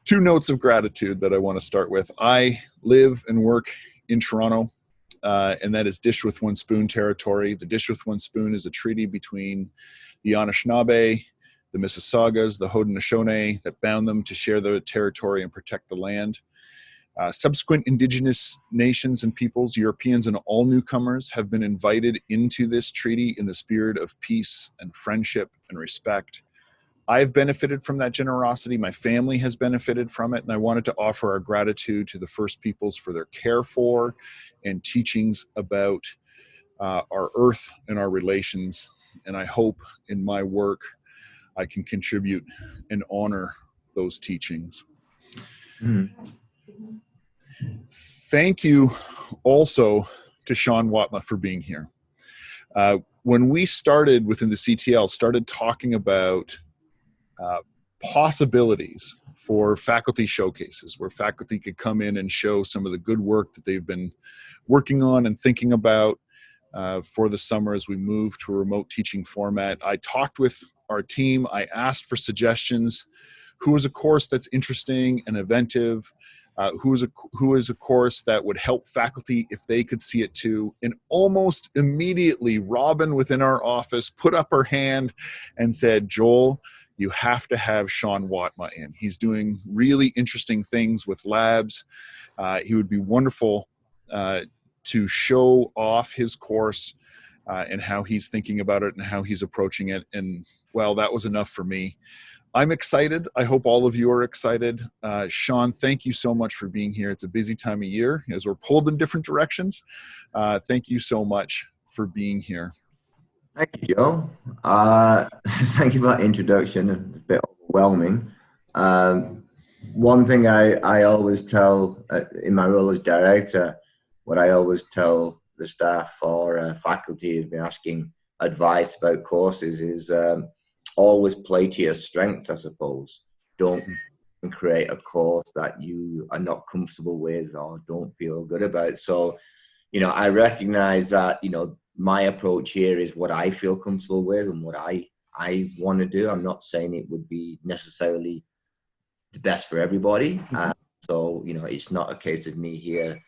Two notes of gratitude that I want to start with. I live and work in Toronto, and that is Dish with One Spoon territory. The Dish with One Spoon is a treaty between the Anishinaabe, the Mississaugas, the Haudenosaunee that bound them to share their territory and protect the land. Subsequent Indigenous nations and peoples, Europeans and all newcomers, have been invited into this treaty in the spirit of peace and friendship and respect. I've benefited from that generosity. My family has benefited from it, and I wanted to offer our gratitude to the First Peoples for their care for and teachings about our earth and our relations. And I hope in my work I can contribute and honor those teachings. Mm. Thank you also to Shaun Watmough for being here. When we started within the CTL, started talking about possibilities for faculty showcases where faculty could come in and show some of the good work that they've been working on and thinking about for the summer as we move to a remote teaching format. I talked with our team. I asked for suggestions. Who is a course that's interesting and inventive? Who is a course that would help faculty if they could see it too? And almost immediately, Robin within our office put up her hand and said, Joel, you have to have Shaun Watmough in. He's doing really interesting things with labs. He would be wonderful to show off his course and how he's thinking about it and how he's approaching it. And well, that was enough for me. I'm excited. I hope all of you are excited. Shaun, thank you so much for being here. It's a busy time of year as we're pulled in different directions. Thank you so much for being here. Thank you, Joe. Thank you for that introduction. It's a bit overwhelming. One thing I always tell in my role as director, what I always tell the staff or faculty who've been asking advice about courses is always play to your strengths, I suppose. Don't create a course that you are not comfortable with or don't feel good about. So, I recognize that, my approach here is what I feel comfortable with and what I want to do. I'm not saying it would be necessarily the best for everybody. So, it's not a case of me here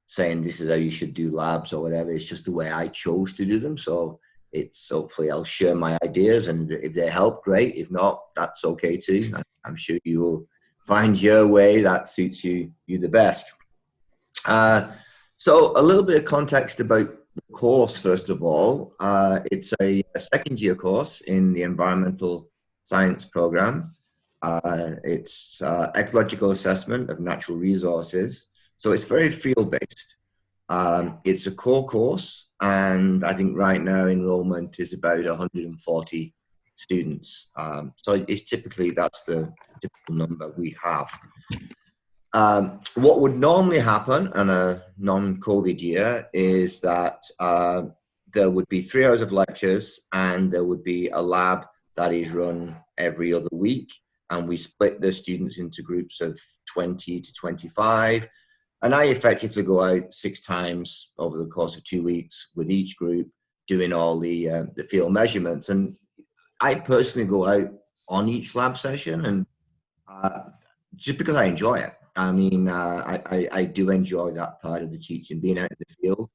saying this is how you should do labs or whatever. It's just the way I chose to do them. So it's hopefully I'll share my ideas, and if they help, great. If not, that's okay too. I'm sure you will find your way that suits you the best. So a little bit of context about the course, first of all. It's a second year course in the environmental science program. It's ecological assessment of natural resources. So it's very field-based. It's a core course, and I think right now enrollment is about 140 students. So it's typically, that's the typical number we have. What would normally happen in a non-COVID year is that there would be 3 hours of lectures, and there would be a lab that is run every other week. And we split the students into groups of 20 to 25. And I effectively go out 6 times over the course of 2 weeks with each group doing all the field measurements. And I personally go out on each lab session, and just because I enjoy it. I mean, I do enjoy that part of the teaching, being out in the field.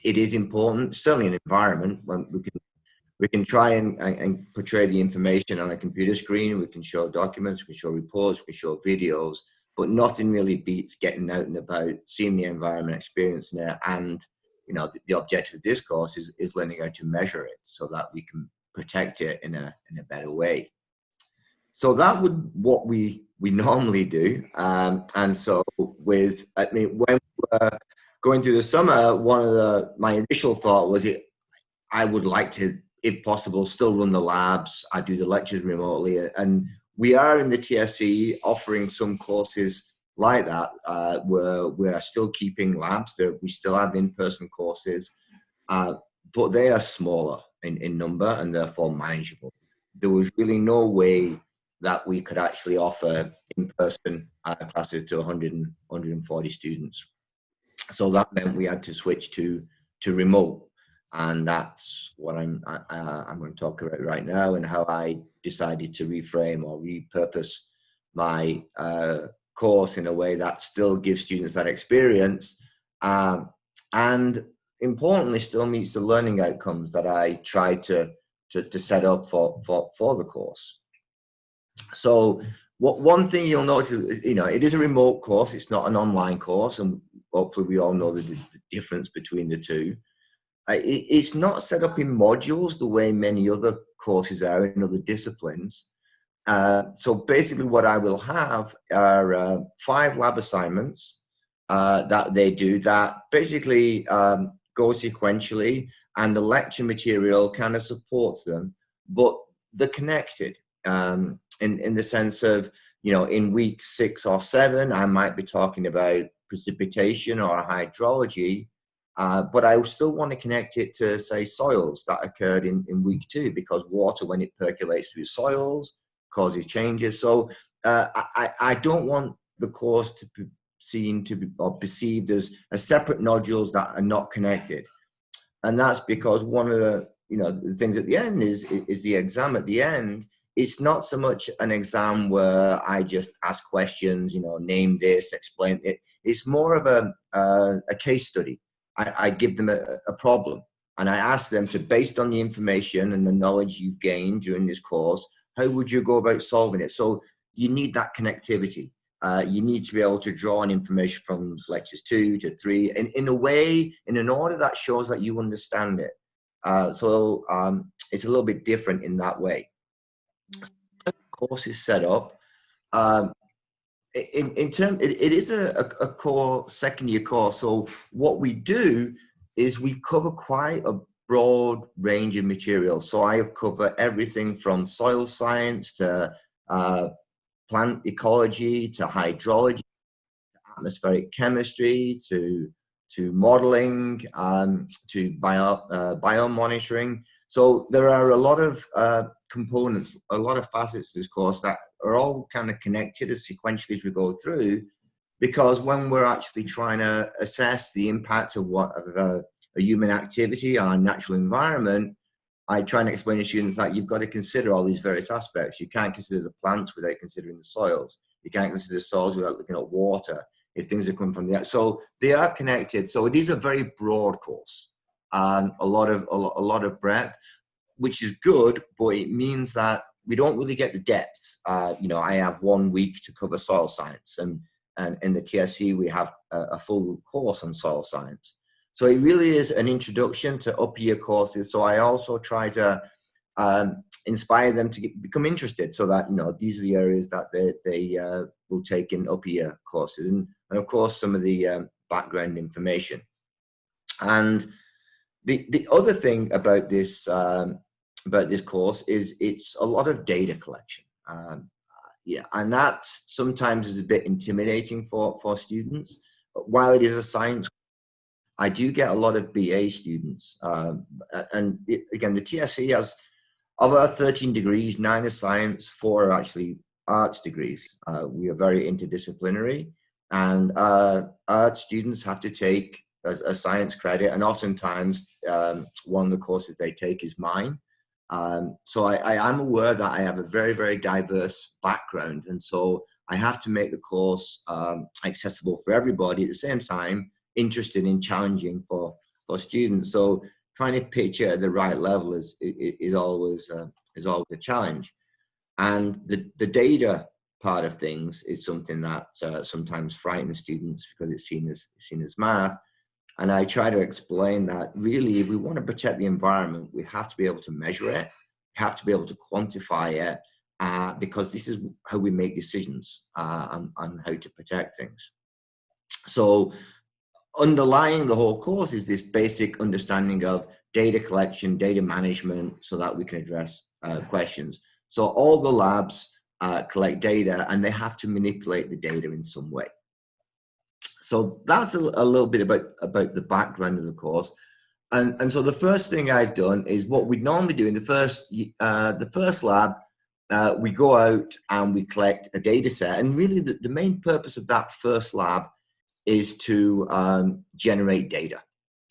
It is important, certainly in environment, when we can try and portray the information on a computer screen. We can show documents, we can show reports, we can show videos, but nothing really beats getting out and about, seeing the environment, experiencing it. And, the objective of this course is learning how to measure it so that we can protect it in a better way. So that would what we normally do. And so when we were going through the summer, my initial thought was I would like to, if possible, still run the labs. I do the lectures remotely, and we are in the TSE offering some courses like that, where we are still keeping labs. We still have in-person courses, but they are smaller in number and therefore manageable. There was really no way that we could actually offer in-person classes to 140 students. So that meant we had to switch to remote. And that's what I'm going to talk about right now, and how I decided to reframe or repurpose my course in a way that still gives students that experience, and importantly still meets the learning outcomes that I try to set up for the course. So one thing you'll notice, it is a remote course. It's not an online course, and hopefully we all know the difference between the two. It's not set up in modules the way many other courses are in other disciplines. So basically what I will have are 5 lab assignments that they do that basically go sequentially, and the lecture material kind of supports them, but they're connected in the sense of, in week 6 or 7, I might be talking about precipitation or hydrology, but I still want to connect it to, say, soils that occurred in week 2, because water, when it percolates through soils, causes changes. So I don't want the course to be seen to be or perceived as separate nodules that are not connected. And that's because one of the things at the end is the exam at the end. It's not so much an exam where I just ask questions, name this, explain it. It's more of a case study. I give them a problem, and I ask them to, based on the information and the knowledge you've gained during this course, how would you go about solving it? So you need that connectivity. You need to be able to draw on information from lectures 2 to 3 in a way, in an order that shows that you understand it. So it's a little bit different in that way. The course is set up. It is a core second year course. So what we do is we cover quite a broad range of materials. So I cover everything from soil science to plant ecology to hydrology, atmospheric chemistry to modeling, to biomonitoring. So there are a lot of components, a lot of facets to this course that are all kind of connected as sequentially as we go through, because when we're actually trying to assess the impact of a human activity on our natural environment, I try and explain to students that you've got to consider all these various aspects. You can't consider the plants without considering the soils. You can't consider the soils without looking at water, if things are coming from the earth. So they are connected. So it is a very broad course, a lot of breadth, which is good, but it means that we don't really get the depth. I have 1 week to cover soil science, and in the TSC we have a full course on soil science. So it really is an introduction to upper year courses. So I also try to inspire them to become interested, so that these are the areas that they will take in upper year courses, and of course some of the background information. And the other thing about this course is it's a lot of data collection. And that sometimes is a bit intimidating for students. While it is a science, I do get a lot of BA students. Again, the TSC has, of our 13 degrees, 9 are science, 4 are actually arts degrees. We are very interdisciplinary, and art students have to take a science credit, and oftentimes one of the courses they take is mine. So I am aware that I have a very, very diverse background, and so I have to make the course accessible for everybody, at the same time interested in challenging for students. So trying to pitch it at the right level is always a challenge. And the data part of things is something that sometimes frightens students, because it's seen as math. And I try to explain that really, if we want to protect the environment, we have to be able to measure it, we have to be able to quantify it, because this is how we make decisions on how to protect things. So underlying the whole course is this basic understanding of data collection, data management, so that we can address questions. So all the labs collect data, and they have to manipulate the data in some way. So that's a little bit about the background of the course. And so the first thing I've done is what we normally do in the first lab. We go out and we collect a data set, and really the main purpose of that first lab is to generate data.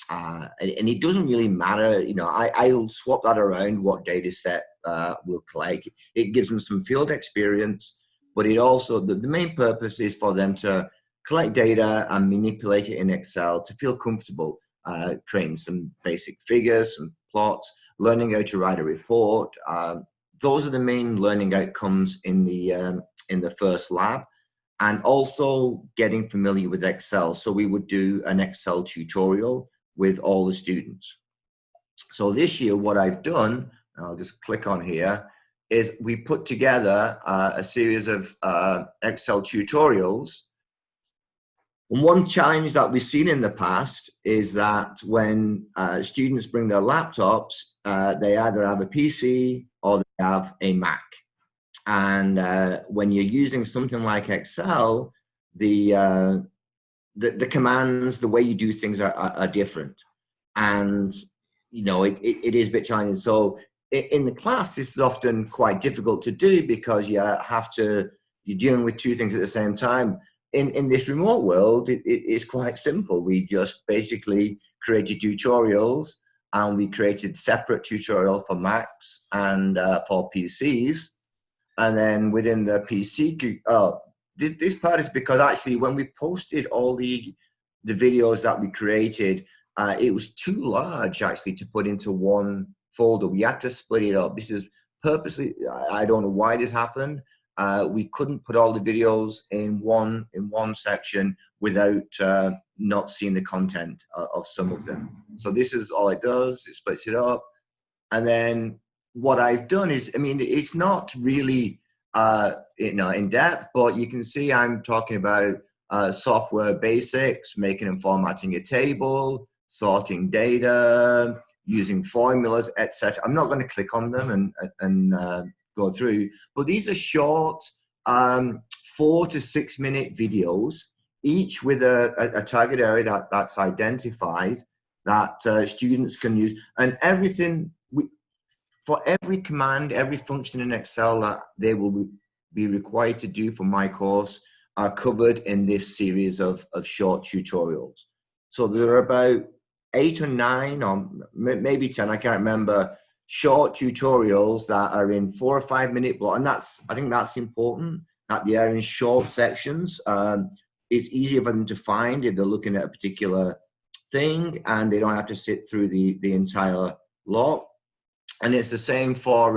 And it doesn't really matter, I'll swap that around what data set we'll collect. It gives them some field experience, but it also, the main purpose is for them to collect data and manipulate it in Excel to feel comfortable, creating some basic figures, some plots, learning how to write a report. Those are the main learning outcomes in the first lab, and also getting familiar with Excel. So we would do an Excel tutorial with all the students. So this year, what I've done, I'll just click on here, is we put together a series of Excel tutorials. And one challenge that we've seen in the past is that when students bring their laptops, they either have a PC or they have a Mac. And when you're using something like Excel, the commands, the way you do things are different. And, you know, it is a bit challenging. So in the class, this is often quite difficult to do because you're dealing with two things at the same time. In this remote world, it is quite simple. We just basically created tutorials, and we created separate tutorial for Macs and for PCs. And then within the PC, this part is because actually when we posted all the videos that we created, it was too large actually to put into one folder. We had to split it up. This is purposely, I don't know why this happened. We couldn't put all the videos in one section without not seeing the content of some of them. So this is all it does. It splits it up. And then what I've done is, I mean, it's not really in depth, but you can see I'm talking about software basics, making and formatting a table, sorting data, using formulas, etc. I'm not going to click on them and go through, but these are short 4 to 6 minute videos, each with a target area that's identified that students can use, and everything for every command, every function in Excel that they will be required to do for my course are covered in this series of short tutorials. So there are about 8 or 9 or maybe 10, I can't remember, short tutorials that are in 4 or 5 minute block. And I think that's important, that they are in short sections. It's easier for them to find if they're looking at a particular thing, and they don't have to sit through the entire lot. And it's the same for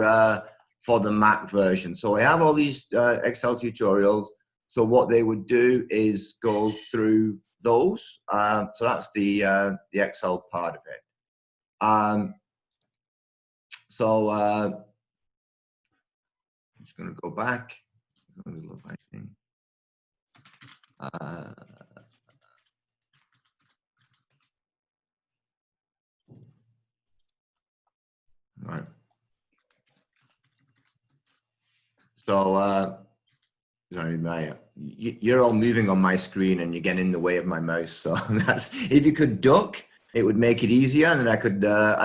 the Mac version. So I have all these Excel tutorials. So what they would do is go through those. So that's the Excel part of it. So I'm just going to go back. I think. Right. So sorry, you're all moving on my screen and you're getting in the way of my mouse. So that's, if you could duck, it would make it easier, and then I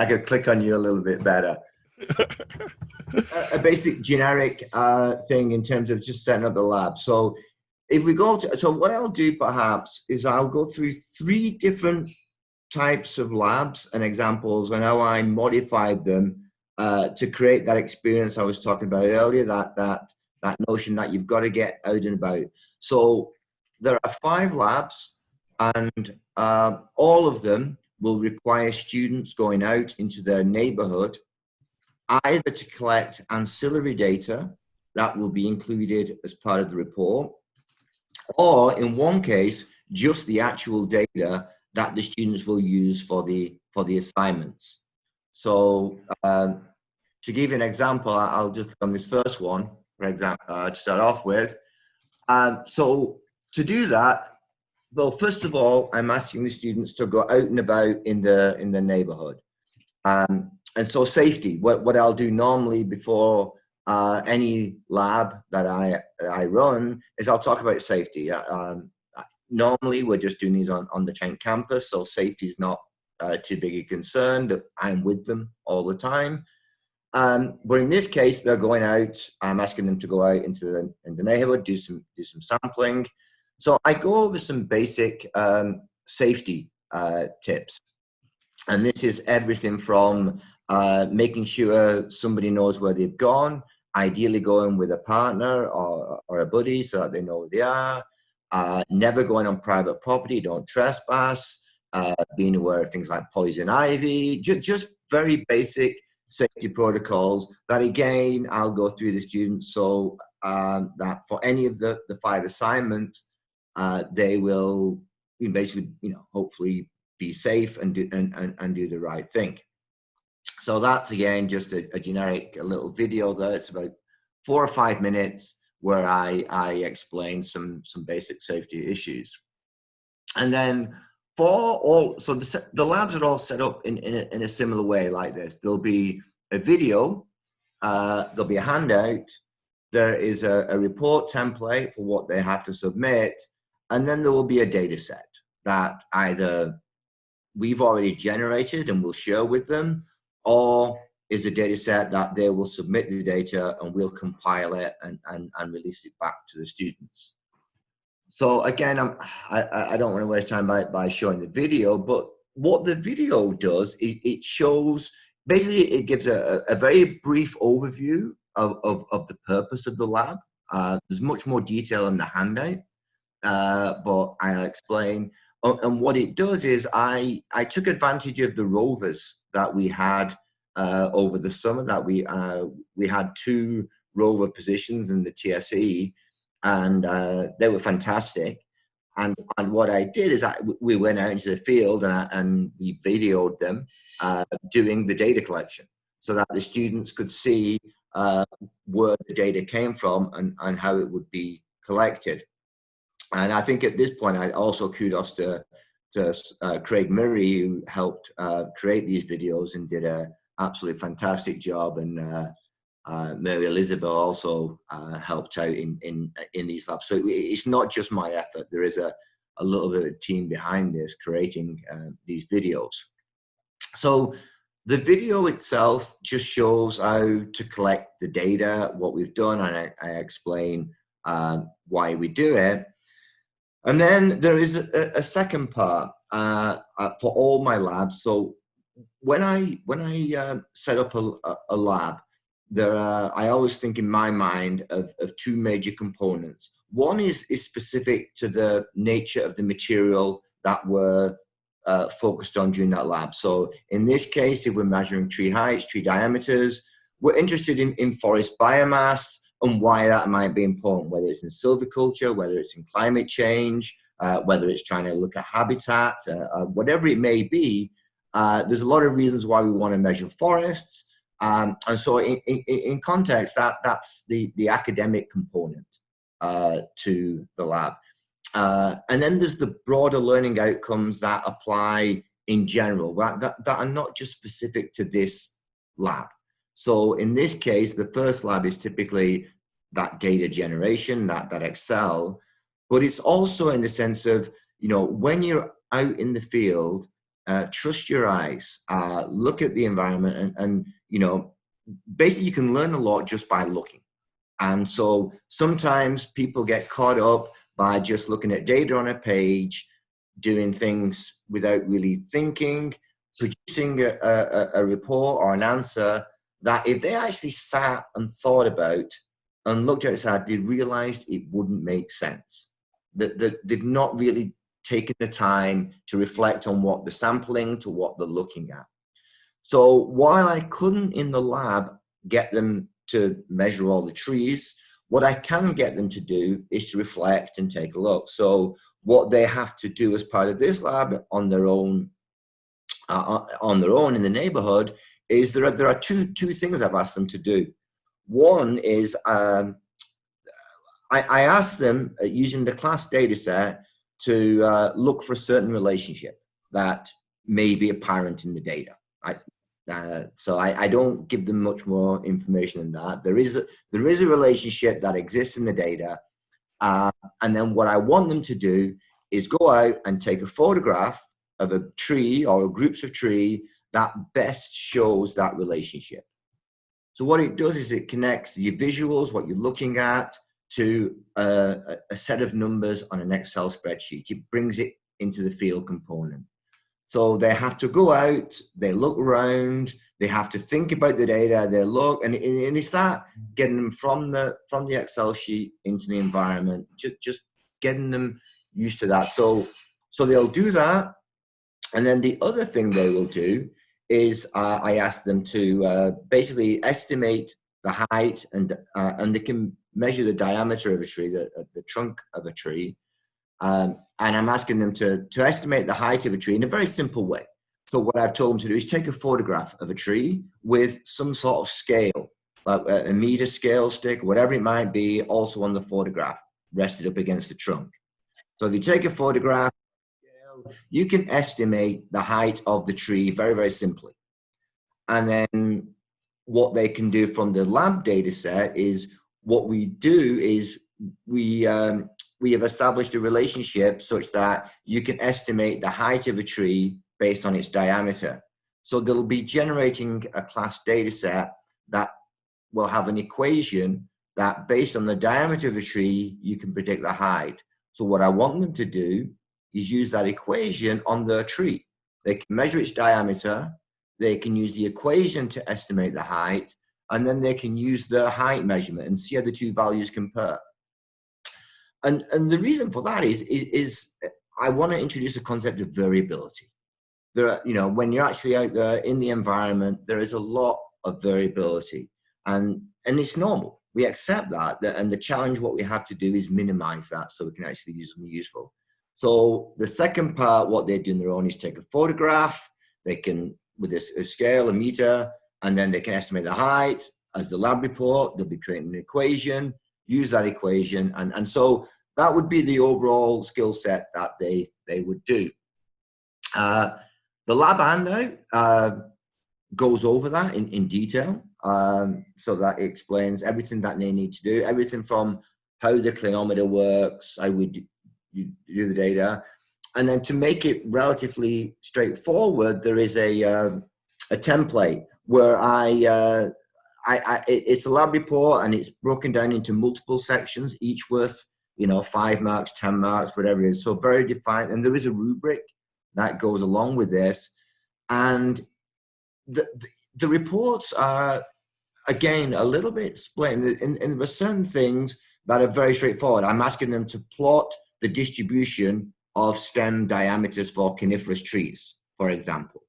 could click on you a little bit better. A basic generic thing in terms of just setting up the lab. So if we go to, so what I'll do perhaps is I'll go through 3 different types of labs and examples and how I modified them to create that experience I was talking about earlier, that notion that you've got to get out and about. So there are 5 labs, and all of them will require students going out into their neighborhood, either to collect ancillary data that will be included as part of the report, or in one case, just the actual data that the students will use for the assignments. So to give you an example, I'll just click on this first one, for example, to start off with. So to do that, well, first of all, I'm asking the students to go out and about in the neighborhood. And so safety, what I'll do normally before any lab that I run is I'll talk about safety. Normally, we're just doing these on the Trent campus, so safety is not too big a concern. I'm with them all the time. But in this case, they're going out. I'm asking them to go out into the neighborhood, do some sampling. So I go over some basic safety tips. And this is everything from making sure somebody knows where they've gone, ideally going with a partner or a buddy so that they know where they are. Never going on private property, don't trespass, being aware of things like poison ivy, just very basic safety protocols that, again, I'll go through the students so that for any of the 5 assignments, they will basically, hopefully be safe and do the right thing. So that's, again, just a generic little video there. It's about 4 or 5 minutes where I explain some basic safety issues. And then so the labs are all set up in a similar way like this. There'll be a video, there'll be a handout, there is a report template for what they have to submit, and then there will be a data set that either we've already generated and we'll share with them, or is a data set that they will submit the data and we'll compile it and release it back to the students. So again, I don't want to waste time by showing the video, but what the video does, it shows, basically it gives a very brief overview of the purpose of the lab. There's much more detail in the handout, but I'll explain. And what it does is I took advantage of the rovers that we had over the summer. That we had 2 rover positions in the TSE, and they were fantastic. And what I did is we went out into the field and we videoed them doing the data collection, so that the students could see where the data came from and how it would be collected. And I think at this point, I also kudos to Craig Murray, who helped create these videos and did an absolutely fantastic job. And Mary Elizabeth also helped out in these labs. So it's not just my effort. There is a little bit of a team behind this creating these videos. So the video itself just shows how to collect the data, what we've done, and I explain why we do it. And then there is a second part for all my labs. So when I set up a lab, I always think in my mind of 2 major components. One is specific to the nature of the material that we're focused on during that lab. So in this case, if we're measuring tree heights, tree diameters, we're interested in forest biomass and why that might be important, whether it's in silviculture, whether it's in climate change, whether it's trying to look at habitat, whatever it may be. There's a lot of reasons why we want to measure forests. And so in context, that's the academic component to the lab. And then there's the broader learning outcomes that apply in general, that are not just specific to this lab. So in this case, the first lab is typically that data generation, that Excel, but it's also in the sense of, when you're out in the field, trust your eyes, look at the environment, and basically you can learn a lot just by looking. And so sometimes people get caught up by just looking at data on a page, doing things without really thinking, producing a report or an answer that if they actually sat and thought about and looked outside, they realized it wouldn't make sense. That they've not really taken the time to reflect on what they're sampling to what they're looking at. So while I couldn't in the lab get them to measure all the trees, what I can get them to do is to reflect and take a look. So what they have to do as part of this lab on their own in the neighborhood is there are two things I've asked them to do. One is I asked them using the class data set to look for a certain relationship that may be apparent in the data. So I don't give them much more information than that. There is a relationship that exists in the data, and then what I want them to do is go out and take a photograph of a tree or groups of tree that best shows that relationship. So what it does is it connects your visuals, what you're looking at, to a set of numbers on an Excel spreadsheet. It brings it into the field component. So they have to go out, they look around, they have to think about the data, they look, and it's that getting them from the Excel sheet into the environment, just getting them used to that. So they'll do that. And then the other thing they will do is I ask them to basically estimate the height, and they can measure the diameter of a tree, the trunk of a tree. And I'm asking them to estimate the height of a tree in a very simple way. So what I've told them to do is take a photograph of a tree with some sort of scale, like a meter scale stick, whatever it might be, also on the photograph, rested up against the trunk. So if you take a photograph, you can estimate the height of the tree very, very simply. And then what they can do from the lab data set is, what we do is we have established a relationship such that you can estimate the height of a tree based on its diameter. So they'll be generating a class data set that will have an equation that, based on the diameter of a tree, you can predict the height. So what I want them to do is use that equation on their tree. They can measure its diameter, they can use the equation to estimate the height, and then they can use the height measurement and see how the two values compare. And the reason for that is I want to introduce the concept of variability. There are, when you're actually out there in the environment, there is a lot of variability, and it's normal. We accept that, and the challenge, what we have to do is minimize that so we can actually do something useful. So the second part, what they do on their own, is take a photograph. They can, with a scale, a meter, and then they can estimate the height. As the lab report, they'll be creating an equation, use that equation, and so that would be the overall skill set that they would do. The lab handout goes over that in detail, so that it explains everything that they need to do, everything from how the clinometer works, how we do the data, and then to make it relatively straightforward, there is a template where it's a lab report, and it's broken down into multiple sections, each worth 5 marks, 10 marks, whatever it is. So very defined, and there is a rubric that goes along with this. And the reports are, again, a little bit split, and there are certain things that are very straightforward. I'm asking them to plot the distribution of stem diameters for coniferous trees, for example.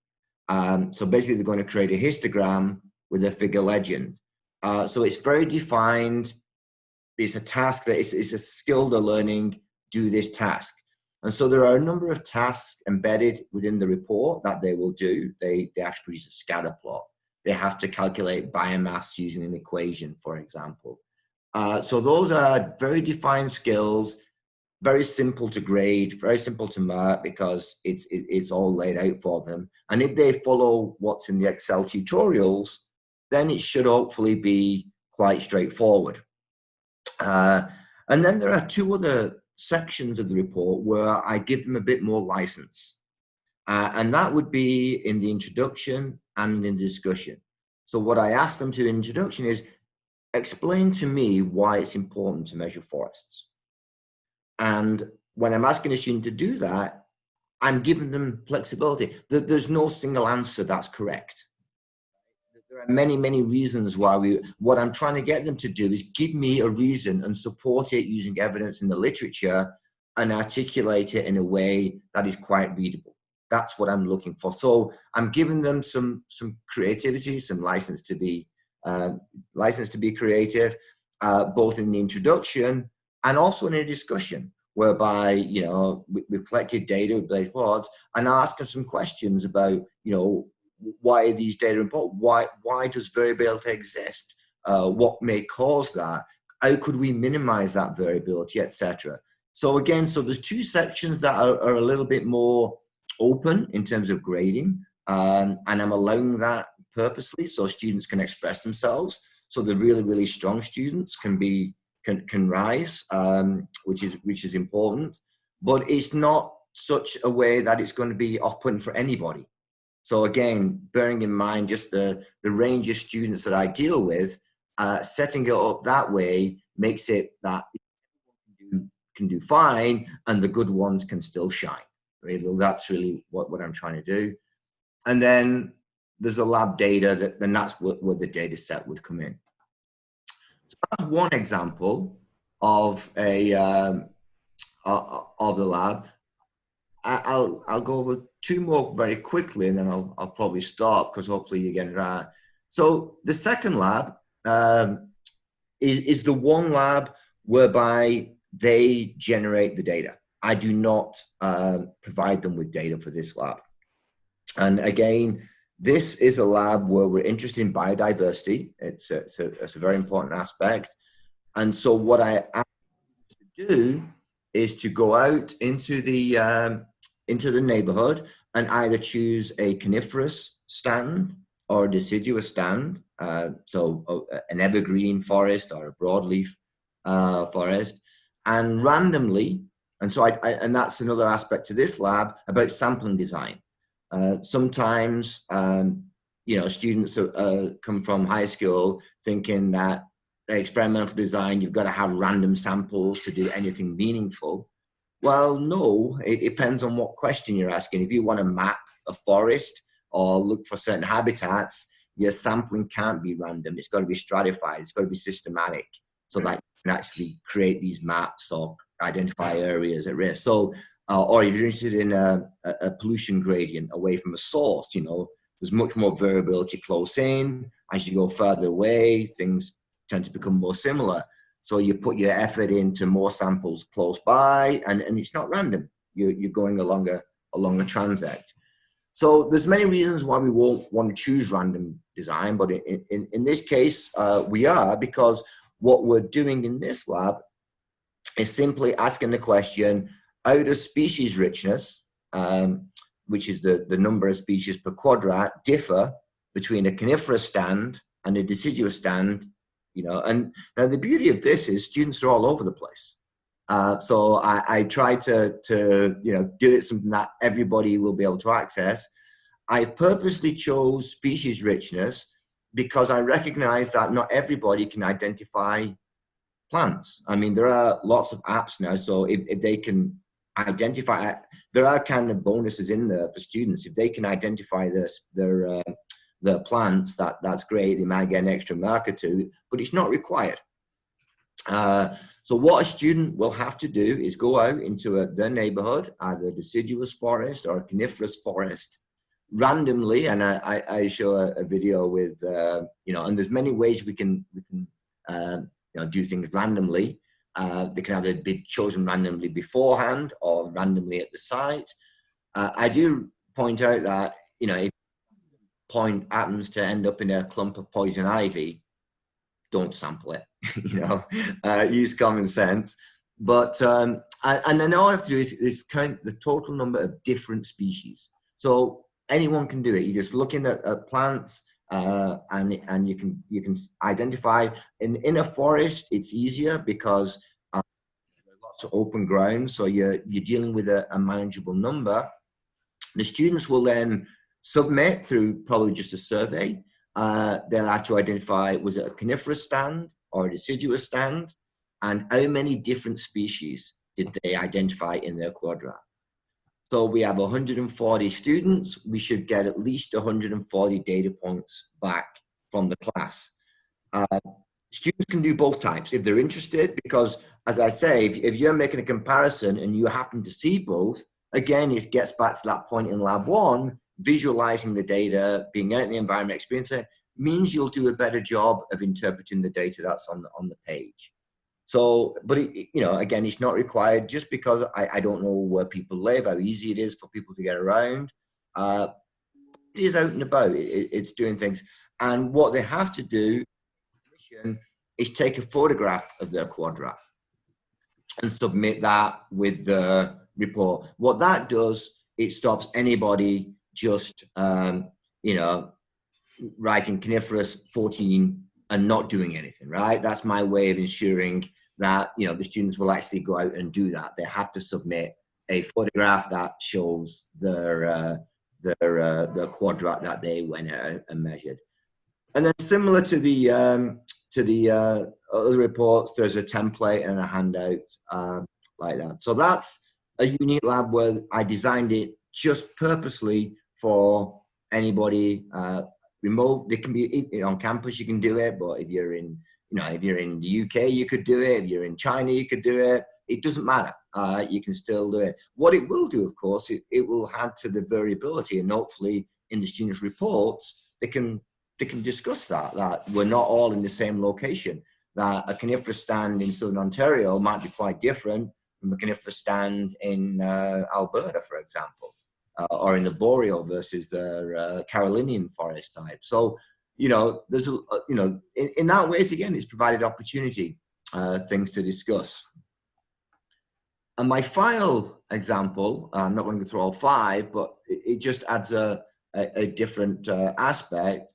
So basically, they're going to create a histogram with a figure legend. So it's very defined. It's a task that it's a skill they're learning, do this task. And so there are a number of tasks embedded within the report that they will do. They actually produce a scatter plot. They have to calculate biomass using an equation, for example. So those are very defined skills, very simple to grade, very simple to mark, because it's all laid out for them. And if they follow what's in the Excel tutorials, then it should hopefully be quite straightforward. And then there are two other sections of the report where I give them a bit more license. And that would be in the introduction and in the discussion. So what I ask them to in the introduction is, explain to me why it's important to measure forests. And when I'm asking a student to do that, I'm giving them flexibility. There's no single answer that's correct. There are many, many reasons why what I'm trying to get them to do is give me a reason and support it using evidence in the literature and articulate it in a way that is quite readable. That's what I'm looking for. So I'm giving them some creativity, some license to be creative, both in the introduction and also in a discussion, whereby we collected data with blackboards and ask them some questions about why are these data important? Why does variability exist? What may cause that? How could we minimize that variability, etc.? So again, there's two sections that are a little bit more open in terms of grading, and I'm allowing that purposely so students can express themselves. So the really, really strong students can rise, which is important, but it's not such a way that it's going to be off-putting for anybody. So again, bearing in mind just the range of students that I deal with, setting it up that way makes it that everyone can do fine, and the good ones can still shine, That's really what I'm trying to do. And then there's the lab data, then that's where the data set would come in. So that's one example of of the lab. I'll go over two more very quickly, and then I'll probably stop because hopefully you get it right. So the second lab is the one lab whereby they generate the data. I do not provide them with data for this lab. And again, this is a lab where we're interested in biodiversity. It's a very important aspect. And so what I ask you to do is to go out into the neighborhood and either choose a coniferous stand or a deciduous stand. So an evergreen forest or a broadleaf forest, and randomly. And so and that's another aspect to this lab about sampling design. Sometimes, students come from high school thinking that experimental design, you've got to have random samples to do anything meaningful. Well, no, it depends on what question you're asking. If you want to map a forest or look for certain habitats, your sampling can't be random. It's got to be stratified. It's got to be systematic so that you can actually create these maps or identify areas at risk. So, or if you're interested in a pollution gradient away from a source, there's much more variability close in. As you go further away, things tend to become more similar. So you put your effort into more samples close by, and it's not random. You're going along a transect. So there's many reasons why we won't want to choose random design, but in this case, we are, because what we're doing in this lab is simply asking the question, how does species richness, which is the number of species per quadrat, differ between a coniferous stand and a deciduous stand? And now the beauty of this is students are all over the place. So I try to do it something that everybody will be able to access. I purposely chose species richness because I recognize that not everybody can identify plants. I mean, there are lots of apps now, so if they can identify, there are kind of bonuses in there for students. If they can identify their plants, that's great. They might get an extra mark or two, but it's not required. So what a student will have to do is go out into their neighborhood, either a deciduous forest or a coniferous forest, randomly. And I show a video with, and there's many ways we can do things randomly. They can either be chosen randomly beforehand or randomly at the site. I do point out that, if point happens to end up in a clump of poison ivy, don't sample it. Use common sense. But and then all I have to do is count the total number of different species. So anyone can do it. You're just looking at plants, and you can identify. In a forest, it's easier because there's lots of open ground, so you're dealing with a manageable number. The students will then submit through probably just a survey. They'll have to identify, was it a coniferous stand or a deciduous stand, and how many different species did they identify in their quadrat. So we have 140 students. We should get at least 140 data points back from the class. Students can do both types if they're interested, because as I say, if you're making a comparison and you happen to see both, again, it gets back to that point in lab one. Visualizing the data, being out in the environment, experiencing it, means you'll do a better job of interpreting the data that's on the page. So, but again, it's not required just because I don't know where people live, how easy it is for people to get around. It is out and about. It's doing things, and what they have to do is take a photograph of their quadrat and submit that with the report. What that does, it stops anybody just, writing coniferous 14 and not doing anything, right? That's my way of ensuring that, the students will actually go out and do that. They have to submit a photograph that shows their quadrat that they went out and measured. And then similar to the other reports, there's a template and a handout like that. So that's a unique lab where I designed it just purposely for anybody remote. They can be on campus, you can do it, but if you're in, if you're in the UK, you could do it. If you're in China, you could do it. It doesn't matter. You can still do it. What it will do, of course, it will add to the variability, and hopefully in the students' reports, they can discuss that we're not all in the same location. That a coniferous stand in Southern Ontario might be quite different from a coniferous stand in Alberta, for example, or in the boreal versus the Carolinian forest type. So, there's in that ways, again, it's provided opportunity, things to discuss. And my final example, I'm not going to go through all 5, but it just adds a different aspect,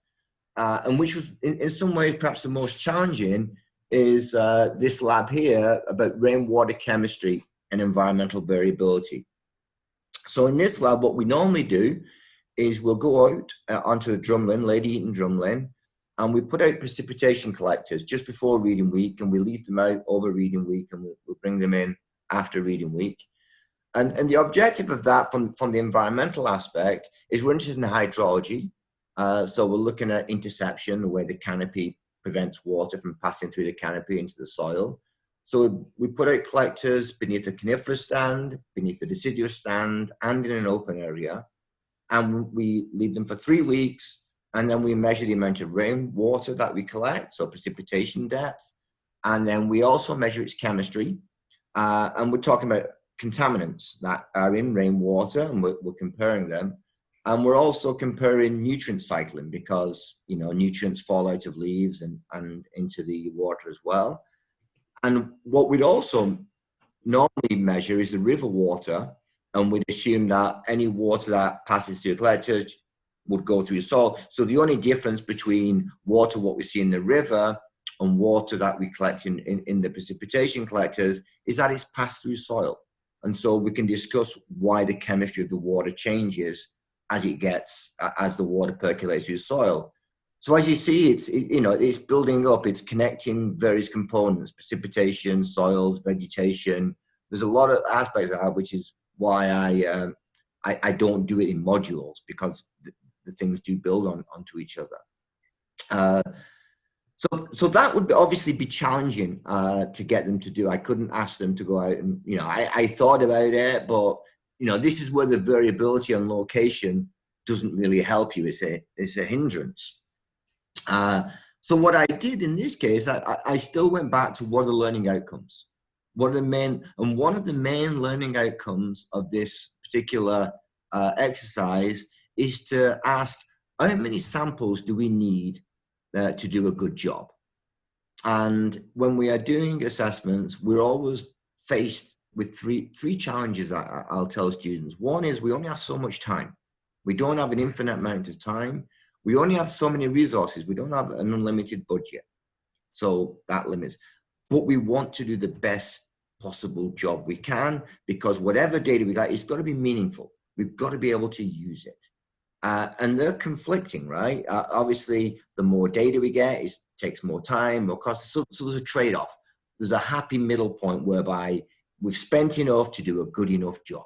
and which was in some ways perhaps the most challenging, is this lab here about rainwater chemistry and environmental variability. So in this lab, what we normally do is we'll go out onto the drumlin, Lady Eaton drumlin, and we put out precipitation collectors just before reading week, and we leave them out over reading week, and we'll bring them in after reading week. And the objective of that from the environmental aspect is we're interested in hydrology. So we're looking at interception, the way the canopy prevents water from passing through the canopy into the soil. So we put out collectors beneath a coniferous stand, beneath a deciduous stand, and in an open area. And we leave them for 3 weeks, and then we measure the amount of rainwater that we collect, so precipitation depth. And then we also measure its chemistry. And we're talking about contaminants that are in rainwater, and we're comparing them. And we're also comparing nutrient cycling, because nutrients fall out of leaves and into the water as well. And what we'd also normally measure is the river water, and we'd assume that any water that passes through a collector would go through the soil. So the only difference between water, what we see in the river, and water that we collect in the precipitation collectors is that it's passed through soil. And so we can discuss why the chemistry of the water changes as the water percolates through soil. So as you see, it's building up, it's connecting various components, precipitation, soils, vegetation. There's a lot of aspects of that, which is why I don't do it in modules, because the things do build onto each other. So that would obviously be challenging to get them to do. I couldn't ask them to go out and, I thought about it, but, this is where the variability on location doesn't really help you. It's a hindrance. So what I did in this case, I still went back to what are the learning outcomes? One of the main learning outcomes of this particular exercise is to ask, how many samples do we need to do a good job? And when we are doing assessments, we're always faced with three challenges I'll tell students. One is we only have so much time. We don't have an infinite amount of time. We only have so many resources. We don't have an unlimited budget. So that limits. But we want to do the best possible job we can, because whatever data we got, it's got to be meaningful. We've got to be able to use it. And they're conflicting, right? Obviously, the more data we get, it takes more time, more cost. So there's a trade-off. There's a happy middle point whereby we've spent enough to do a good enough job.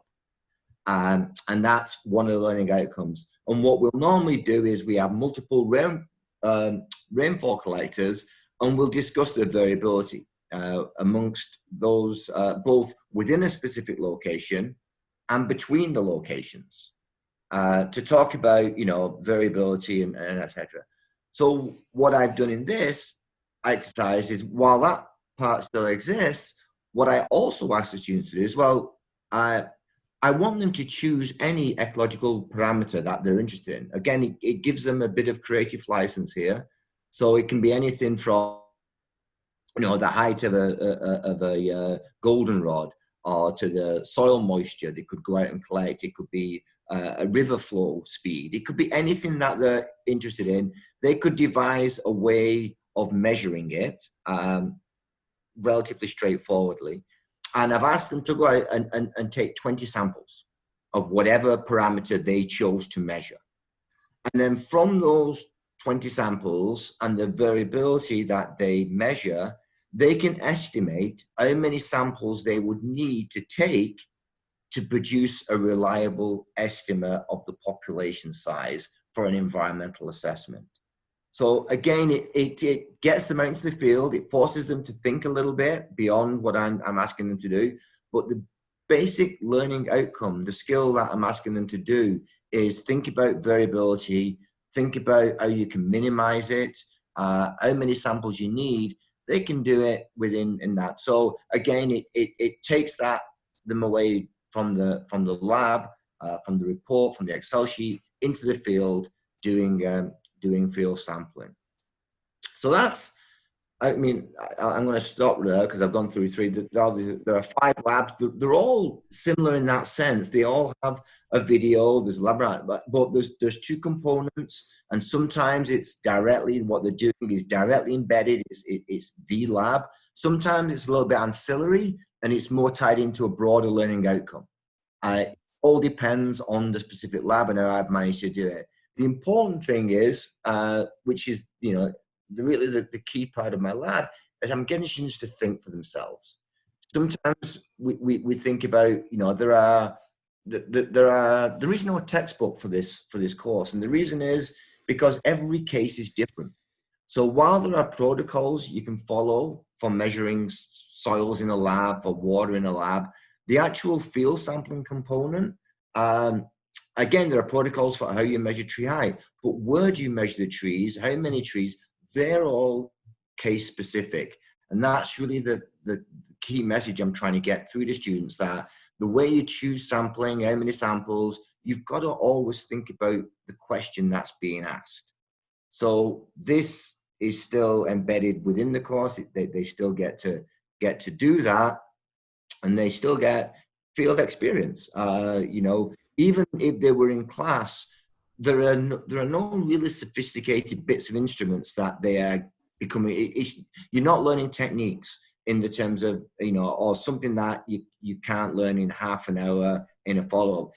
And that's one of the learning outcomes. And what we'll normally do is we have multiple rainfall collectors, and we'll discuss the variability amongst those, both within a specific location and between the locations, to talk about, variability and etc. So what I've done in this exercise is, while that part still exists, what I also ask the students to do is, I want them to choose any ecological parameter that they're interested in. Again, it gives them a bit of creative license here. So it can be anything from, the height of a goldenrod, or to the soil moisture they could go out and collect. It could be a river flow speed. It could be anything that they're interested in. They could devise a way of measuring it relatively straightforwardly. And I've asked them to go out and take 20 samples of whatever parameter they chose to measure. And then from those 20 samples and the variability that they measure, they can estimate how many samples they would need to take to produce a reliable estimate of the population size for an environmental assessment. So again, it gets them out into the field. It forces them to think a little bit beyond what I'm asking them to do. But the basic learning outcome, the skill that I'm asking them to do, is think about variability, think about how you can minimize it, how many samples you need. They can do it within that. So again, it takes them away from the lab, from the report, from the Excel sheet, into the field, doing field sampling. So that's, I mean, I'm going to stop there because I've gone through three. There are 5 labs. They're all similar in that sense. They all have a video. There's a lab, but there's 2 components, and sometimes it's directly, what they're doing is directly embedded. It's the lab. Sometimes it's a little bit ancillary, and it's more tied into a broader learning outcome. It all depends on the specific lab and how I've managed to do it. The important thing is, which is, really the key part of my lab, is I'm getting students to think for themselves. Sometimes we think about, there is no textbook for this course, and the reason is because every case is different. So while there are protocols you can follow for measuring soils in a lab, for water in a lab, the actual field sampling component, again, there are protocols for how you measure tree height, but where do you measure the trees, how many trees, they're all case specific. And that's really the key message I'm trying to get through to students, that the way you choose sampling, how many samples, you've got to always think about the question that's being asked. So this is still embedded within the course. They still get to do that, and they still get field experience. Even if they were in class, there are no really sophisticated bits of instruments that they are becoming. You're not learning techniques in the terms of, or something that you can't learn in half an hour in a follow-up.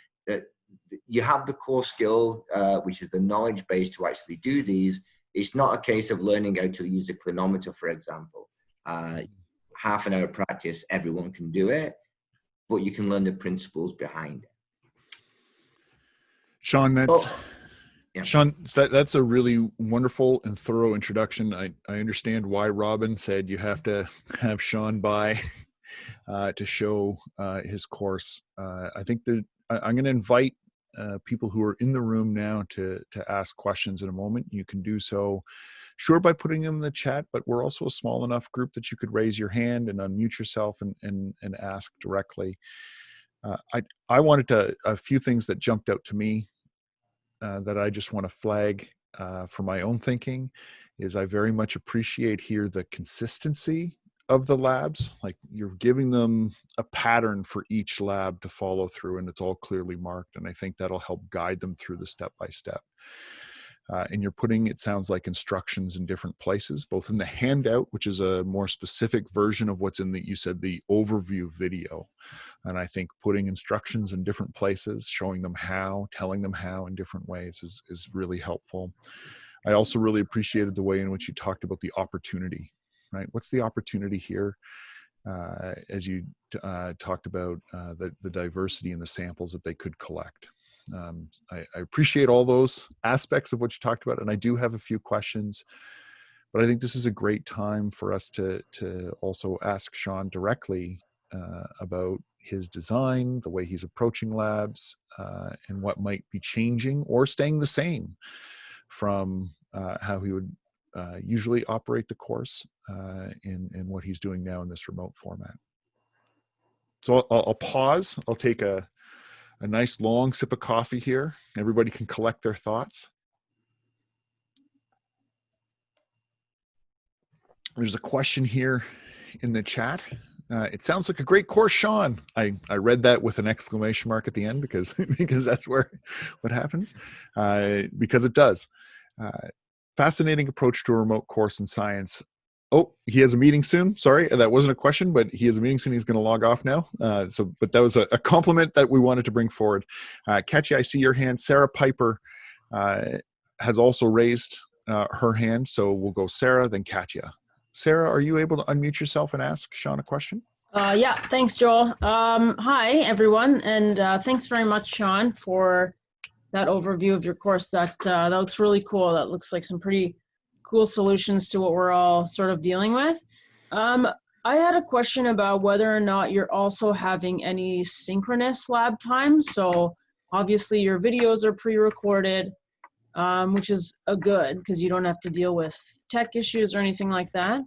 You have the core skills, which is the knowledge base to actually do these. It's not a case of learning how to use a clinometer, for example. Half an hour practice, everyone can do it, but you can learn the principles behind it. Shaun, that's a really wonderful and thorough introduction. I understand why Robin said you have to have Shaun by to show his course. I think that I'm going to invite people who are in the room now to ask questions in a moment. You can do so, sure, by putting them in the chat, but we're also a small enough group that you could raise your hand and unmute yourself and ask directly. I wanted a few things that jumped out to me that I just want to flag for my own thinking is I very much appreciate here the consistency of the labs. Like, you're giving them a pattern for each lab to follow through, and it's all clearly marked. And I think that'll help guide them through the step-by-step. And you're putting, it sounds like, instructions in different places, both in the handout, which is a more specific version of what's in you said, the overview video. And I think putting instructions in different places, showing them how, telling them how in different ways is really helpful. I also really appreciated the way in which you talked about the opportunity, right? What's the opportunity here? As you talked about the diversity in the samples that they could collect. I appreciate all those aspects of what you talked about, and I do have a few questions, but I think this is a great time for us to also ask Shaun directly about his design, the way he's approaching labs, and what might be changing or staying the same from how he would usually operate the course in what he's doing now in this remote format. So I'll pause. I'll take a nice long sip of coffee here. Everybody can collect their thoughts. There's a question here in the chat. It sounds like a great course, Shaun. I read that with an exclamation mark at the end because that's what happens, because it does. Fascinating approach to a remote course in science. Oh, he has a meeting soon. Sorry, that wasn't a question, but he has a meeting soon. He's going to log off now. But that was a compliment that we wanted to bring forward. Katya, I see your hand. Sarah Piper has also raised her hand. So we'll go Sarah, then Katya. Sarah, are you able to unmute yourself and ask Shaun a question? Yeah, thanks, Joel. Hi, everyone, and thanks very much, Shaun, for that overview of your course. That looks really cool. That looks like some pretty cool solutions to what we're all sort of dealing with. Um, I had a question about whether or not you're also having any synchronous lab time. So obviously your videos are pre-recorded, which is a good because you don't have to deal with tech issues or anything like that.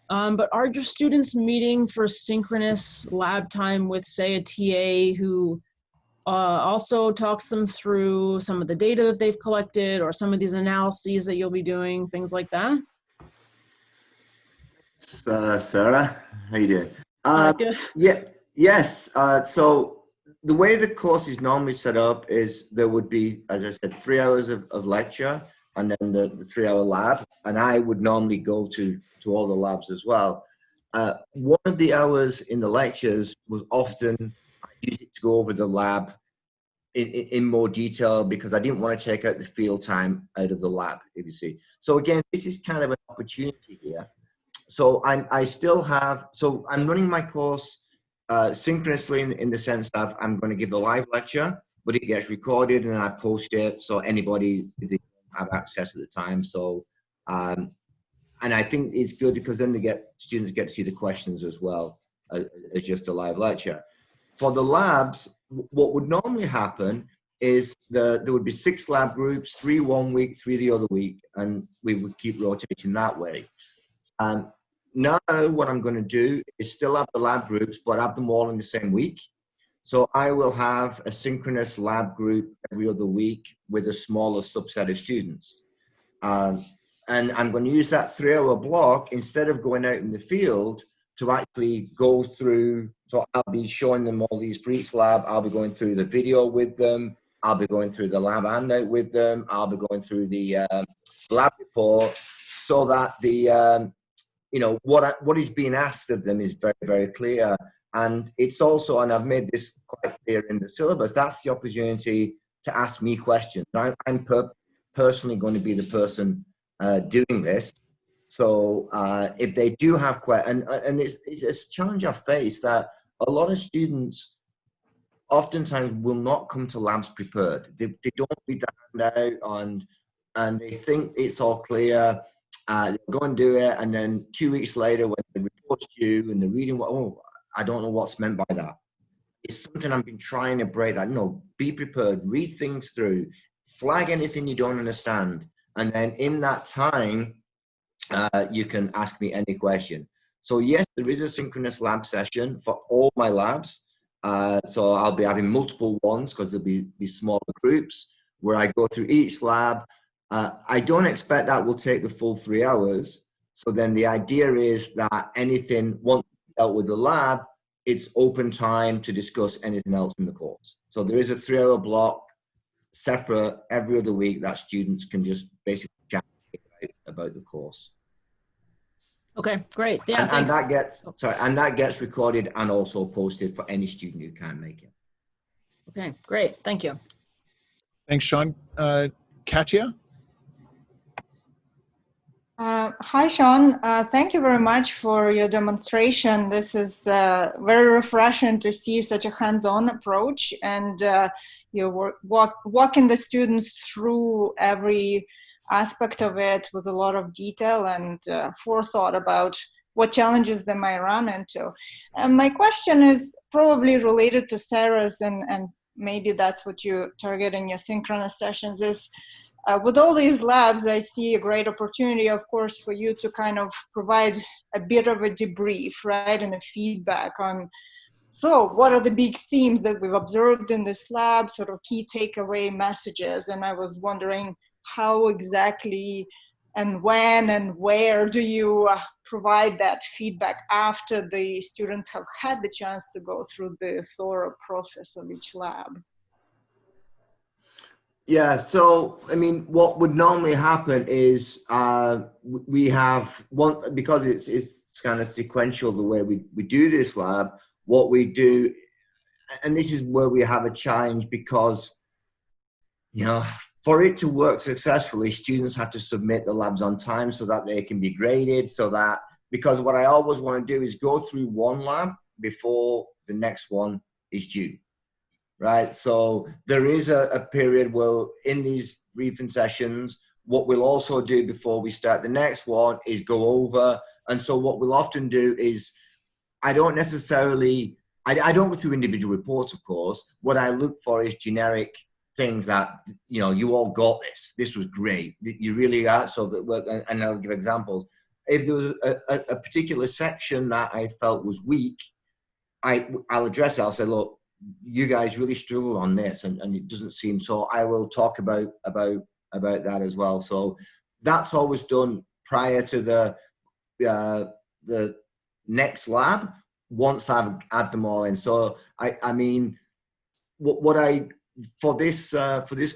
But are your students meeting for synchronous lab time with, say, a TA who also talks them through some of the data that they've collected or some of these analyses that you'll be doing, things like that? Sarah, how you doing? Good. Yeah, yes. So the way the course is normally set up is there would be, as I said, 3 hours of lecture and then the 3 hour lab, and I would normally go to all the labs as well. One of the hours in the lectures was often I used it to go over the lab in more detail because I didn't want to take out the field time out of the lab, if you see. So again, this is kind of an opportunity here. So I'm running my course synchronously in the sense that I'm going to give a live lecture, but it gets recorded and I post it so anybody, if they have access at the time. So, and I think it's good because then students get to see the questions as well as just a live lecture. For the labs, what would normally happen is there would be 6 lab groups, 3 one week, 3 the other week, and we would keep rotating that way. Now what I'm going to do is still have the lab groups, but have them all in the same week. So I will have a synchronous lab group every other week with a smaller subset of students. And I'm going to use that 3 hour block instead of going out in the field to actually go through. So I'll be showing them all these for each lab. I'll be going through the video with them. I'll be going through the lab handout with them. I'll be going through the lab report so that the what is being asked of them is very, very clear. And it's also, and I've made this quite clear in the syllabus, that's the opportunity to ask me questions. I'm personally going to be the person doing this. So if they do have questions, and it's a challenge I face that a lot of students oftentimes will not come to labs prepared. They don't read the handout and they think it's all clear. They'll go and do it, and then 2 weeks later, when the report's due and they're reading, I don't know what's meant by that. It's something I've been trying to break that. No, be prepared, read things through, flag anything you don't understand, and then in that time, you can ask me any question. So yes, there is a synchronous lab session for all my labs. So I'll be having multiple ones because there'll be smaller groups where I go through each lab. I don't expect that will take the full 3 hours. So then the idea is that anything once dealt with the lab, it's open time to discuss anything else in the course. So there is a 3 hour block separate every other week that students can just basically chat about the course. Okay, great. Yeah, thanks. And that gets recorded and also posted for any student who can't make it. Okay, great. Thank you. Thanks, Shaun. Katya? Hi, Shaun. Thank you very much for your demonstration. This is very refreshing to see such a hands-on approach, and you're walking the students through every aspect of it with a lot of detail and forethought about what challenges they might run into. My question is probably related to Sarah's, and maybe that's what you target in your synchronous sessions is, with all these labs, I see a great opportunity, of course, for you to kind of provide a bit of a debrief, right, and a feedback on, so what are the big themes that we've observed in this lab, sort of key takeaway messages. And I was wondering how exactly and when and where do you provide that feedback after the students have had the chance to go through the thorough process of each lab? Yeah, so I mean, what would normally happen is we have one, because it's kind of sequential the way we do this lab. What we do, and this is where we have a challenge because, you know, for it to work successfully, students have to submit the labs on time so that they can be graded. So that, because what I always want to do is go through one lab before the next one is due, right? So there is a period where in these briefing sessions, what we'll also do before we start the next one is go over. And so what we'll often do is, I don't necessarily, I don't go through individual reports, of course. What I look for is generic things that, you know, you all got this. This was great. You really are. So that, and I'll give examples. If there was a particular section that I felt was weak, I'll address it. I'll say, look, you guys really struggle on this, and it doesn't seem so. I will talk about that as well. So that's always done prior to the next lab, once I've had them all in. So I mean, what I for this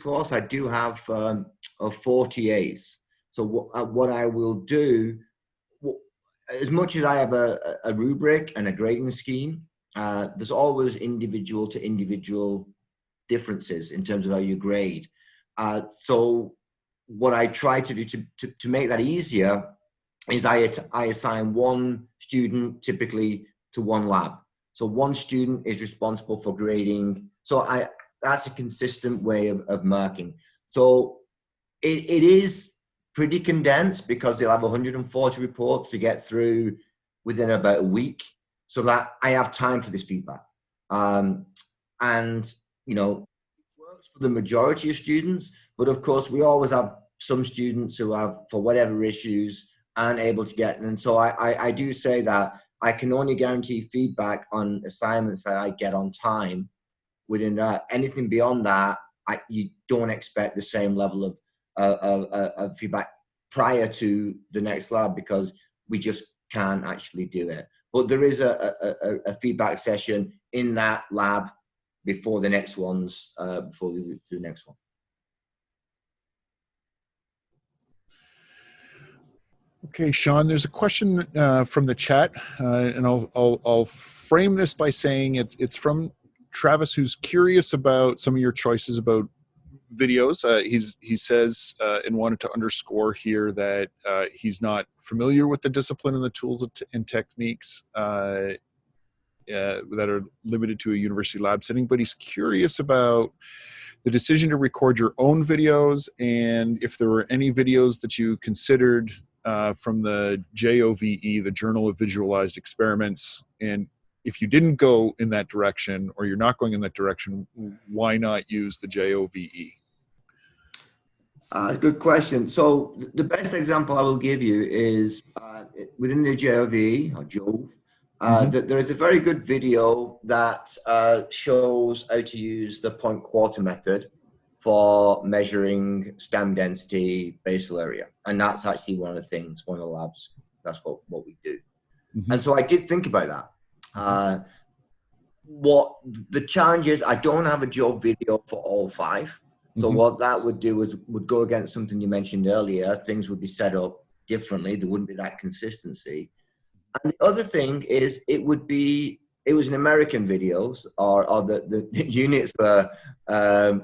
course, I do have 4 TAs. So what I will do, as much as I have a rubric and a grading scheme, there's always individual to individual differences in terms of how you grade. So what I try to do to make that easier is I assign one student typically to one lab. So one student is responsible for grading. So that's a consistent way of marking. So it is pretty condensed because they'll have 140 reports to get through within about a week, so that I have time for this feedback. And, you know, it works for the majority of students, but of course we always have some students who have, for whatever issues, aren't able to get. And so I do say that I can only guarantee feedback on assignments that I get on time. Within that, anything beyond that, you don't expect the same level of feedback prior to the next lab, because we just can't actually do it. But there is a feedback session in that lab before the next ones, before we do the next one. Okay, Shaun, there's a question from the chat, and I'll frame this by saying it's from Travis, who's curious about some of your choices about videos. He says and wanted to underscore here that he's not familiar with the discipline and the tools and techniques that are limited to a university lab setting, but he's curious about the decision to record your own videos, and if there were any videos that you considered from the JOVE, the Journal of Visualized Experiments, and if you didn't go in that direction, or you're not going in that direction, why not use the JOVE? Good question. So the best example I will give you is within the JOVE, or Jove, that there is a very good video that shows how to use the point quarter method for measuring stem density, basal area. And that's actually one of the things, one of the labs, that's what we do. And so I did think about that. What the challenge is, I don't have a Jove video for all 5. So what that would do is would go against something you mentioned earlier. Things would be set up differently. There wouldn't be that consistency. And the other thing is, it was an American videos, or the units were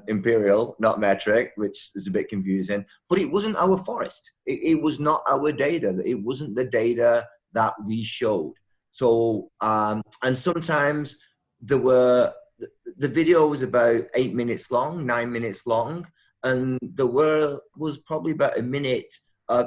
imperial, not metric, which is a bit confusing. But it wasn't our forest. It was not our data. It wasn't the data that we showed. So and sometimes the video was about 8 minutes long, 9 minutes long, and there was probably about a minute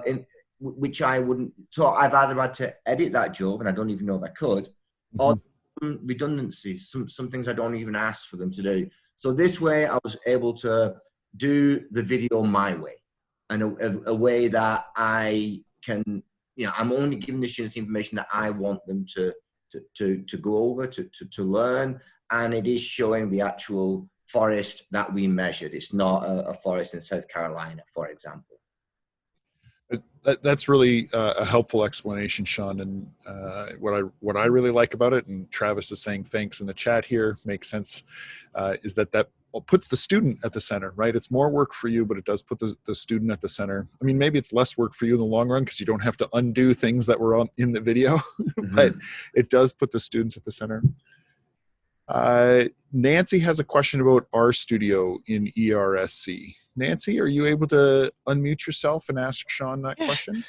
in which I wouldn't. So I've either had to edit that joke, and I don't even know if I could, or redundancy. Some things I don't even ask for them to do. So this way, I was able to do the video my way, and a way that I can. You know, I'm only giving the students the information that I want them to go over, to learn, and it is showing the actual forest that we measured. It's not a forest in South Carolina, for example. That's really a helpful explanation, Shaun. And what I really like about it, and Travis is saying thanks in the chat here, makes sense, is that puts the student at the center, right? It's more work for you, but it does put the student at the center. I mean, maybe it's less work for you in the long run because you don't have to undo things that were in the video, but it does put the students at the center. Nancy has a question about RStudio in ERSC. Nancy, are you able to unmute yourself and ask Shaun that question?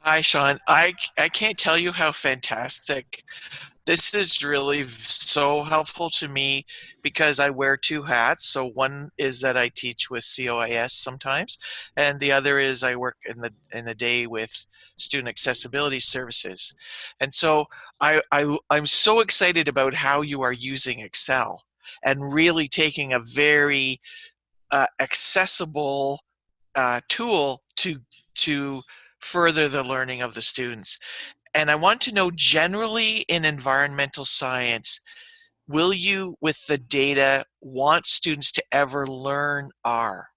Hi, Shaun. I can't tell you how fantastic This is really so helpful to me because I wear two hats. So one is that I teach with COIS sometimes, and the other is I work in the day with student accessibility services. And so I'm so excited about how you are using Excel and really taking a very accessible tool to further the learning of the students. And I want to know, generally in environmental science, will you, with the data, want students to ever learn R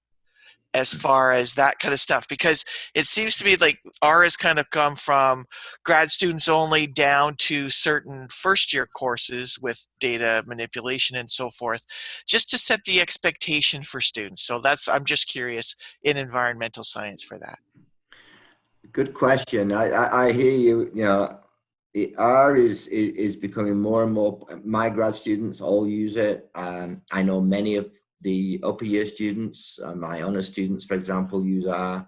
as far as that kind of stuff? Because it seems to me like R has kind of come from grad students only down to certain first-year courses with data manipulation and so forth, just to set the expectation for students. So I'm just curious in environmental science for that. Good question. I hear you. You know, R is becoming more and more. My grad students all use it. I know many of the upper year students, my honors students, for example, use R.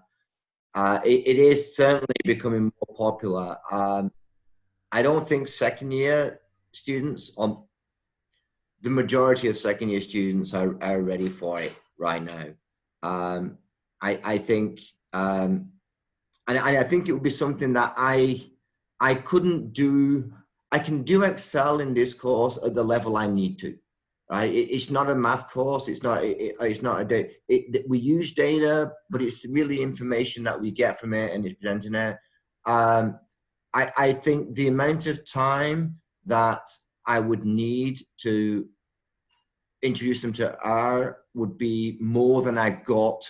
It is certainly becoming more popular. I don't think second year students, the majority of second year students are ready for it right now. I think. And I think it would be something that I couldn't do. I can do Excel in this course at the level I need to. Right? It's not a math course. It's not a data. We use data, but it's really information that we get from it, and it's presenting it. I think the amount of time that I would need to introduce them to R would be more than I've got.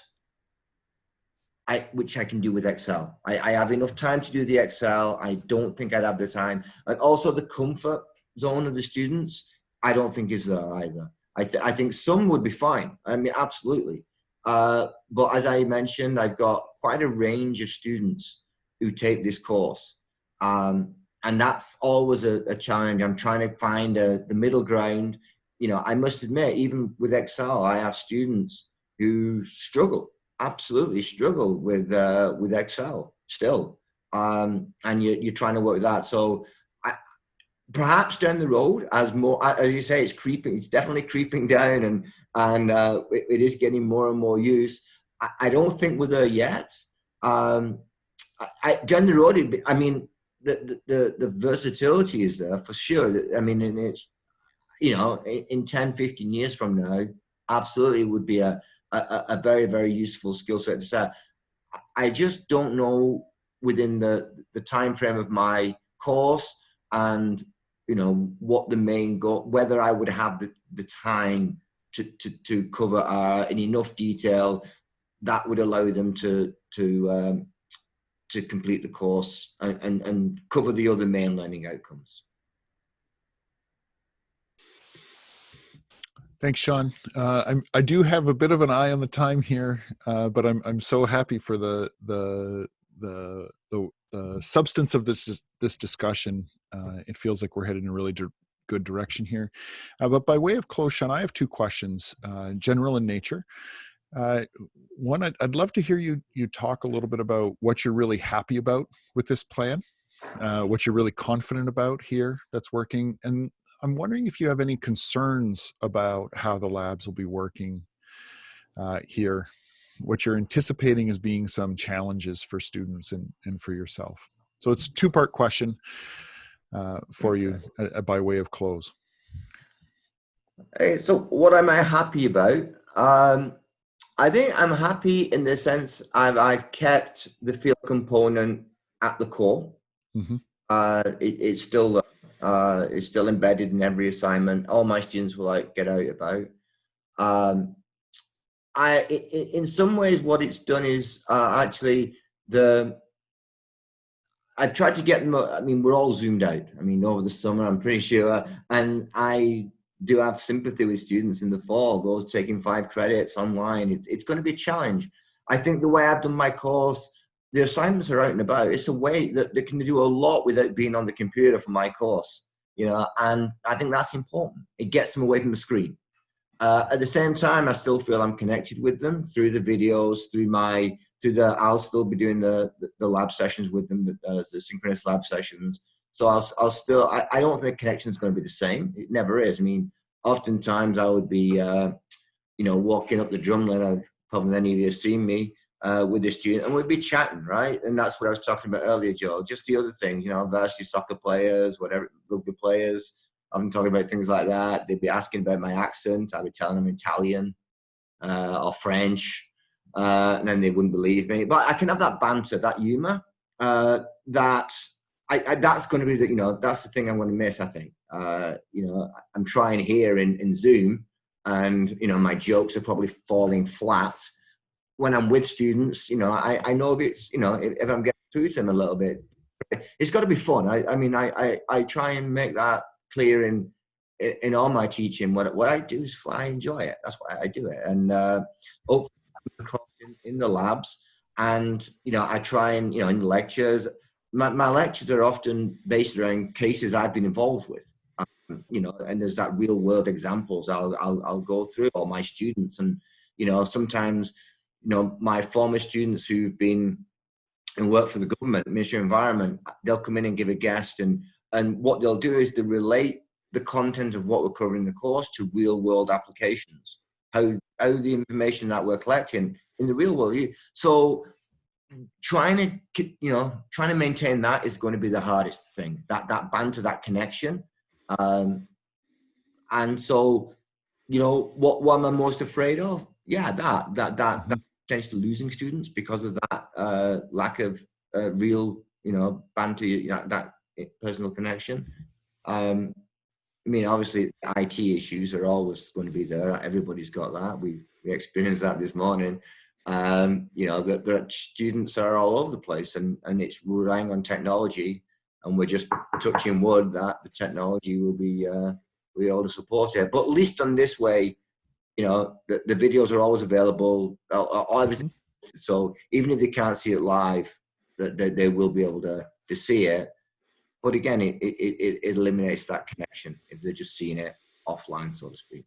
Which I can do with Excel. I have enough time to do the Excel. I don't think I'd have the time. And also the comfort zone of the students, I don't think is there either. I think some would be fine. I mean, absolutely. But as I mentioned, I've got quite a range of students who take this course. And that's always a challenge. I'm trying to find the middle ground. You know, I must admit, even with Excel, I have students who struggle. Absolutely struggle with Excel still, and you're trying to work with that. So perhaps down the road, as you say, it's creeping. It's definitely creeping down, and it is getting more and more use. I don't think we're there yet. Down the road, I mean, the versatility is there for sure. I mean, and it's, you know, in 10, 15 years from now, absolutely it would be a very, very useful skill set to set. I just don't know within the time frame of my course, and you know what the main goal, whether I would have the time to cover in enough detail that would allow them to complete the course and cover the other main learning outcomes. Thanks, Shaun. I do have a bit of an eye on the time here, but I'm so happy for the substance of this discussion. It feels like we're headed in a really good direction here. But by way of close, Shaun, I have two questions, general in nature. One, I'd love to hear you talk a little bit about what you're really happy about with this plan, what you're really confident about here that's working, and I'm wondering if you have any concerns about how the labs will be working here, what you're anticipating as being some challenges for students and for yourself. So it's a two-part question for you by way of close. Hey, so what am I happy about? I think I'm happy in the sense I've kept the field component at the core. Mm-hmm. It's still embedded in every assignment. All my students will get out about. In some ways, what it's done is actually I've tried to get them. I mean, we're all zoomed out. I mean, over the summer, I'm pretty sure, and I do have sympathy with students in the fall. Those taking 5 credits online, it's going to be a challenge. I think the way I've done my course, the assignments are out and about. It's a way that they can do a lot without being on the computer for my course, you know, and I think that's important. It gets them away from the screen. At the same time, I still feel I'm connected with them through the videos, I'll still be doing the lab sessions with them, the synchronous lab sessions So I'll still, I don't think connection is going to be the same. It never is. I mean, oftentimes I would be, walking up the drumline. Probably many of you have seen me with the student, and we'd be chatting, right? And that's what I was talking about earlier, Joel. Just the other things, varsity soccer players, whatever, rugby players. I've been talking about things like that. They'd be asking about my accent. I'd be telling them Italian or French, and then they wouldn't believe me. But I can have that banter, that humor. That's going to be that's the thing I'm going to miss. I think. I'm trying here in Zoom, and my jokes are probably falling flat when I'm with students. I know if I'm getting through to them a little bit, it's got to be fun. I try and make that clear in all my teaching. What I do is fun. I enjoy it. That's why I do it. And hopefully across in the labs, and I try and in lectures. My lectures are often based around cases I've been involved with. And there's that real world examples I'll go through, or my students, and sometimes my former students who've been and work for the government, Ministry of Environment, they'll come in and give a guest, and what they'll do is they relate the content of what we're covering in the course to real world applications, how the information that we're collecting in the real world. So trying to maintain that is going to be the hardest thing, that banter, that connection. And so, what am I most afraid of? Yeah, that potentially losing students because of that lack of real, banter, that personal connection. Obviously, IT issues are always going to be there. Everybody's got that. We experienced that this morning. That students are all over the place, and it's relying on technology, and we're just touching wood that the technology will be able to support it. But at least on this way, the videos are always available, everything. So even if they can't see it live, they will be able to see it. But again, it eliminates that connection if they're just seeing it offline, so to speak.